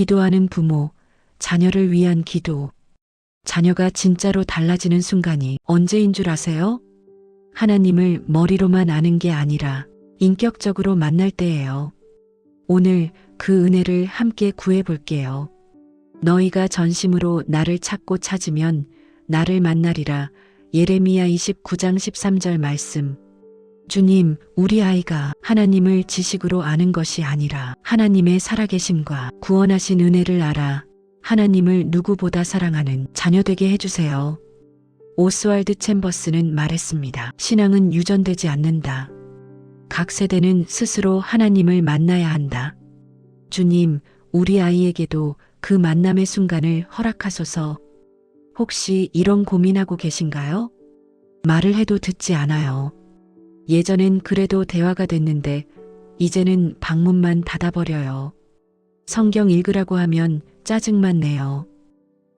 기도하는 부모, 자녀를 위한 기도. 자녀가 진짜로 달라지는 순간이 언제인 줄 아세요? 하나님을 머리로만 아는 게 아니라 인격적으로 만날 때예요. 오늘 그 은혜를 함께 구해 볼게요. 너희가 전심으로 나를 찾고 찾으면 나를 만나리라. 예레미야 29장 13절 말씀. 주님, 우리 아이가 하나님을 지식으로 아는 것이 아니라 하나님의 살아계심과 구원하신 은혜를 알아 하나님을 누구보다 사랑하는 자녀 되게 해주세요. 오스왈드 챔버스는 말했습니다. 신앙은 유전되지 않는다. 각 세대는 스스로 하나님을 만나야 한다. 주님, 우리 아이에게도 그 만남의 순간을 허락하소서. 혹시 이런 고민하고 계신가요? 말을 해도 듣지 않아요. 예전엔 그래도 대화가 됐는데 이제는 방문만 닫아버려요. 성경 읽으라고 하면 짜증만 내요.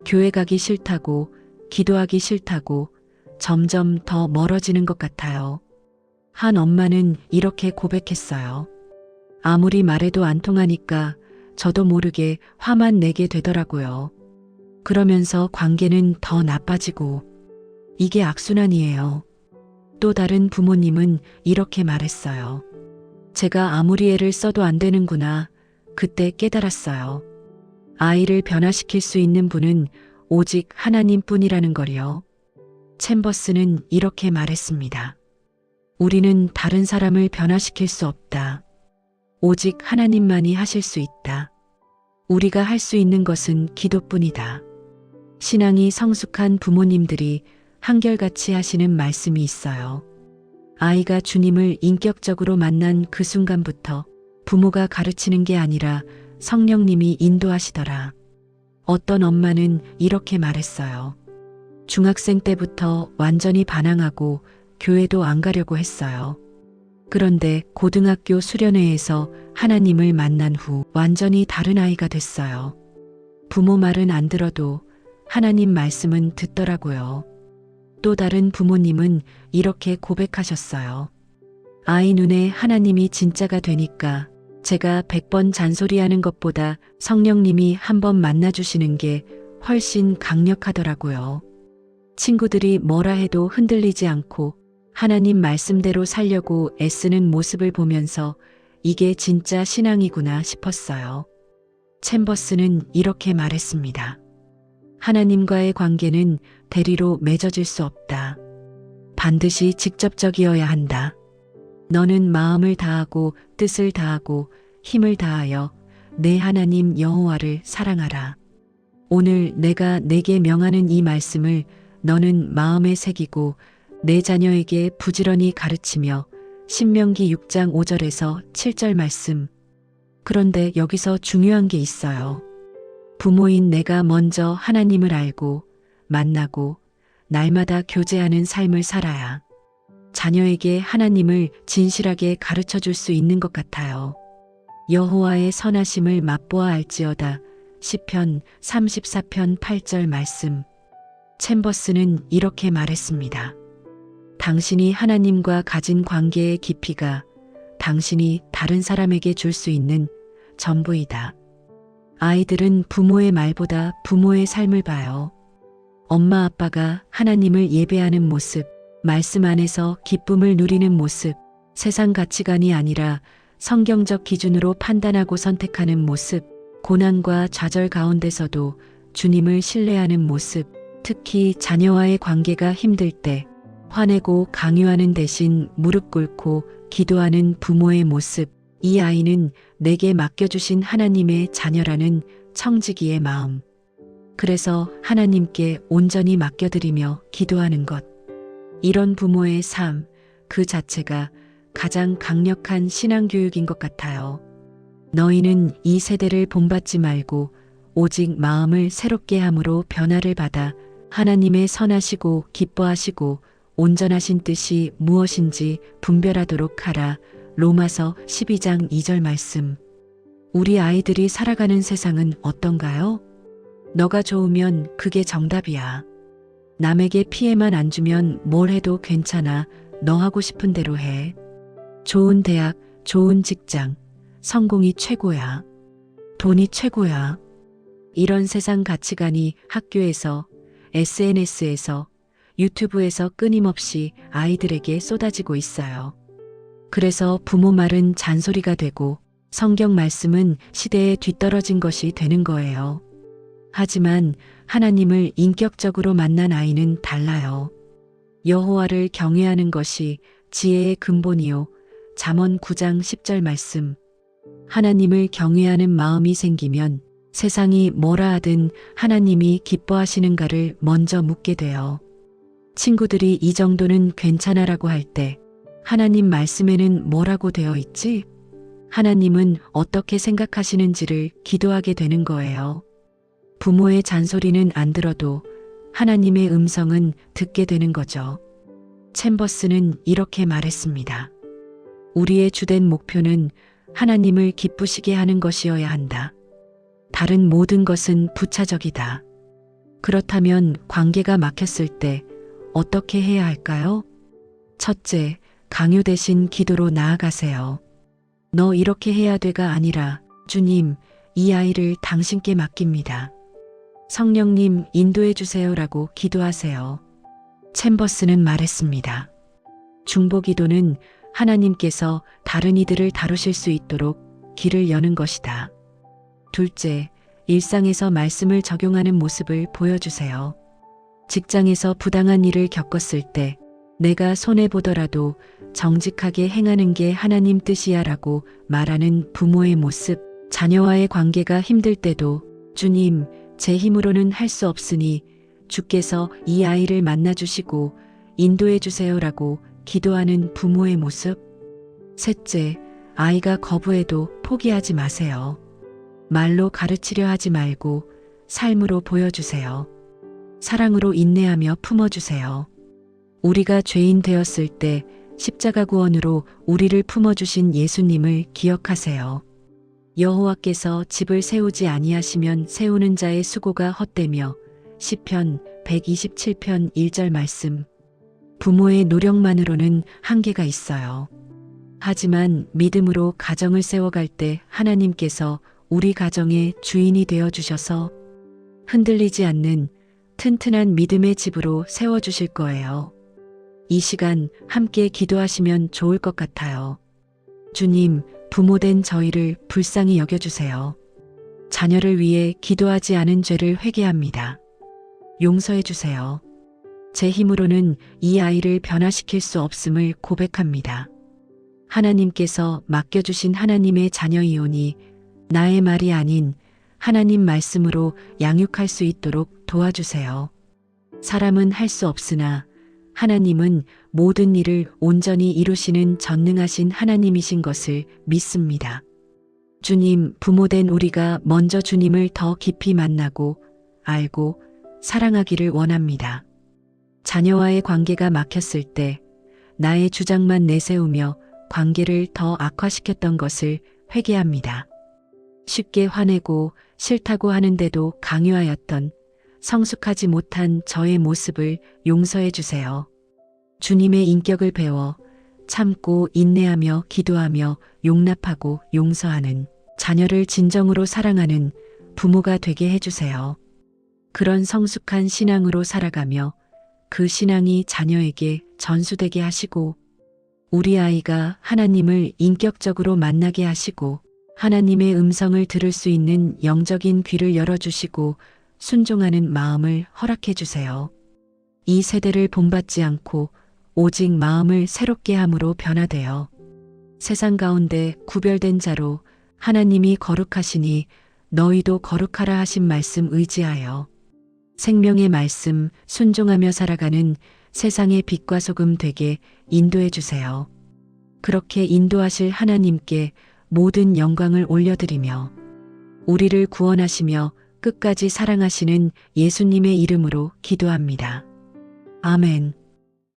교회 가기 싫다고, 기도하기 싫다고 점점 더 멀어지는 것 같아요. 한 엄마는 이렇게 고백했어요. 아무리 말해도 안 통하니까 저도 모르게 화만 내게 되더라고요. 그러면서 관계는 더 나빠지고 이게 악순환이에요. 또 다른 부모님은 이렇게 말했어요. 제가 아무리 애를 써도 안 되는구나. 그때 깨달았어요. 아이를 변화시킬 수 있는 분은 오직 하나님뿐이라는 걸요. 챔버스는 이렇게 말했습니다. 우리는 다른 사람을 변화시킬 수 없다. 오직 하나님만이 하실 수 있다. 우리가 할 수 있는 것은 기도뿐이다. 신앙이 성숙한 부모님들이 한결같이 하시는 말씀이 있어요. 아이가 주님을 인격적으로 만난 그 순간부터 부모가 가르치는 게 아니라 성령님이 인도하시더라. 어떤 엄마는 이렇게 말했어요. 중학생 때부터 완전히 반항하고 교회도 안 가려고 했어요. 그런데 고등학교 수련회에서 하나님을 만난 후 완전히 다른 아이가 됐어요. 부모 말은 안 들어도 하나님 말씀은 듣더라고요. 또 다른 부모님은 이렇게 고백하셨어요. 아이 눈에 하나님이 진짜가 되니까 제가 100번 잔소리하는 것보다 성령님이 한번 만나주시는 게 훨씬 강력하더라고요. 친구들이 뭐라 해도 흔들리지 않고 하나님 말씀대로 살려고 애쓰는 모습을 보면서 이게 진짜 신앙이구나 싶었어요. 챔버스는 이렇게 말했습니다. 하나님과의 관계는 대리로 맺어질 수 없다. 반드시 직접적이어야 한다. 너는 마음을 다하고 뜻을 다하고 힘을 다하여 내 하나님 여호와를 사랑하라. 오늘 내가 내게 명하는 이 말씀을 너는 마음에 새기고 내 자녀에게 부지런히 가르치며 신명기 6장 5절에서 7절 말씀. 그런데 여기서 중요한 게 있어요. 부모인 내가 먼저 하나님을 알고 만나고 날마다 교제하는 삶을 살아야 자녀에게 하나님을 진실하게 가르쳐 줄 수 있는 것 같아요. 여호와의 선하심을 맛보아 알지어다. 시편 34편 8절 말씀. 챔버스는 이렇게 말했습니다. 당신이 하나님과 가진 관계의 깊이가 당신이 다른 사람에게 줄 수 있는 전부이다. 아이들은 부모의 말보다 부모의 삶을 봐요. 엄마 아빠가 하나님을 예배하는 모습, 말씀 안에서 기쁨을 누리는 모습, 세상 가치관이 아니라 성경적 기준으로 판단하고 선택하는 모습, 고난과 좌절 가운데서도 주님을 신뢰하는 모습, 특히 자녀와의 관계가 힘들 때 화내고 강요하는 대신 무릎 꿇고 기도하는 부모의 모습, 이 아이는 내게 맡겨주신 하나님의 자녀라는 청지기의 마음. 그래서 하나님께 온전히 맡겨드리며 기도하는 것. 이런 부모의 삶, 그 자체가 가장 강력한 신앙교육인 것 같아요. 너희는 이 세대를 본받지 말고 오직 마음을 새롭게 함으로 변화를 받아 하나님의 선하시고 기뻐하시고 온전하신 뜻이 무엇인지 분별하도록 하라. 로마서 12장 2절 말씀. 우리 아이들이 살아가는 세상은 어떤가요? 너가 좋으면 그게 정답이야. 남에게 피해만 안 주면 뭘 해도 괜찮아. 너 하고 싶은 대로 해. 좋은 대학, 좋은 직장, 성공이 최고야. 돈이 최고야. 이런 세상 가치관이 학교에서, SNS에서, 유튜브에서 끊임없이 아이들에게 쏟아지고 있어요. 그래서 부모 말은 잔소리가 되고 성경 말씀은 시대에 뒤떨어진 것이 되는 거예요. 하지만 하나님을 인격적으로 만난 아이는 달라요. 여호와를 경외하는 것이 지혜의 근본이요. 잠언 9장 10절 말씀. 하나님을 경외하는 마음이 생기면 세상이 뭐라 하든 하나님이 기뻐하시는가를 먼저 묻게 돼요. 친구들이 이 정도는 괜찮아라고 할 때 하나님 말씀에는 뭐라고 되어 있지? 하나님은 어떻게 생각하시는지를 기도하게 되는 거예요. 부모의 잔소리는 안 들어도 하나님의 음성은 듣게 되는 거죠. 챔버스는 이렇게 말했습니다. 우리의 주된 목표는 하나님을 기쁘시게 하는 것이어야 한다. 다른 모든 것은 부차적이다. 그렇다면 관계가 막혔을 때 어떻게 해야 할까요? 첫째, 강요 대신 기도로 나아가세요. 너 이렇게 해야 돼가 아니라 주님, 이 아이를 당신께 맡깁니다. 성령님 인도해 주세요라고 기도하세요. 챔버스는 말했습니다. 중보기도는 하나님께서 다른 이들을 다루실 수 있도록 길을 여는 것이다. 둘째, 일상에서 말씀을 적용하는 모습을 보여주세요. 직장에서 부당한 일을 겪었을 때 내가 손해보더라도 정직하게 행하는 게 하나님 뜻이야 라고 말하는 부모의 모습, 자녀와의 관계가 힘들 때도 주님, 제 힘으로는 할 수 없으니 주께서 이 아이를 만나주시고 인도해 주세요라고 기도하는 부모의 모습. 셋째, 아이가 거부해도 포기하지 마세요. 말로 가르치려 하지 말고 삶으로 보여주세요. 사랑으로 인내하며 품어주세요. 우리가 죄인 되었을 때 십자가 구원으로 우리를 품어주신 예수님을 기억하세요. 여호와께서 집을 세우지 아니하시면 세우는 자의 수고가 헛되며 시편 127편 1절 말씀. 부모의 노력만으로는 한계가 있어요. 하지만 믿음으로 가정을 세워갈 때 하나님께서 우리 가정의 주인이 되어 주셔서 흔들리지 않는 튼튼한 믿음의 집으로 세워주실 거예요. 이 시간 함께 기도하시면 좋을 것 같아요. 주님, 부모된 저희를 불쌍히 여겨주세요. 자녀를 위해 기도하지 않은 죄를 회개합니다. 용서해 주세요. 제 힘으로는 이 아이를 변화시킬 수 없음을 고백합니다. 하나님께서 맡겨주신 하나님의 자녀이오니 나의 말이 아닌 하나님 말씀으로 양육할 수 있도록 도와주세요. 사람은 할 수 없으나 하나님은 모든 일을 온전히 이루시는 전능하신 하나님이신 것을 믿습니다. 주님, 부모된 우리가 먼저 주님을 더 깊이 만나고 알고 사랑하기를 원합니다. 자녀와의 관계가 막혔을 때 나의 주장만 내세우며 관계를 더 악화시켰던 것을 회개합니다. 쉽게 화내고 싫다고 하는데도 강요하였던 성숙하지 못한 저의 모습을 용서해 주세요. 주님의 인격을 배워 참고 인내하며 기도하며 용납하고 용서하는 자녀를 진정으로 사랑하는 부모가 되게 해주세요. 그런 성숙한 신앙으로 살아가며 그 신앙이 자녀에게 전수되게 하시고 우리 아이가 하나님을 인격적으로 만나게 하시고 하나님의 음성을 들을 수 있는 영적인 귀를 열어주시고 순종하는 마음을 허락해 주세요. 이 세대를 본받지 않고 오직 마음을 새롭게 함으로 변화되어 세상 가운데 구별된 자로 하나님이 거룩하시니 너희도 거룩하라 하신 말씀 의지하여 생명의 말씀 순종하며 살아가는 세상의 빛과 소금 되게 인도해 주세요. 그렇게 인도하실 하나님께 모든 영광을 올려드리며 우리를 구원하시며 끝까지 사랑하시는 예수님의 이름으로 기도합니다. 아멘.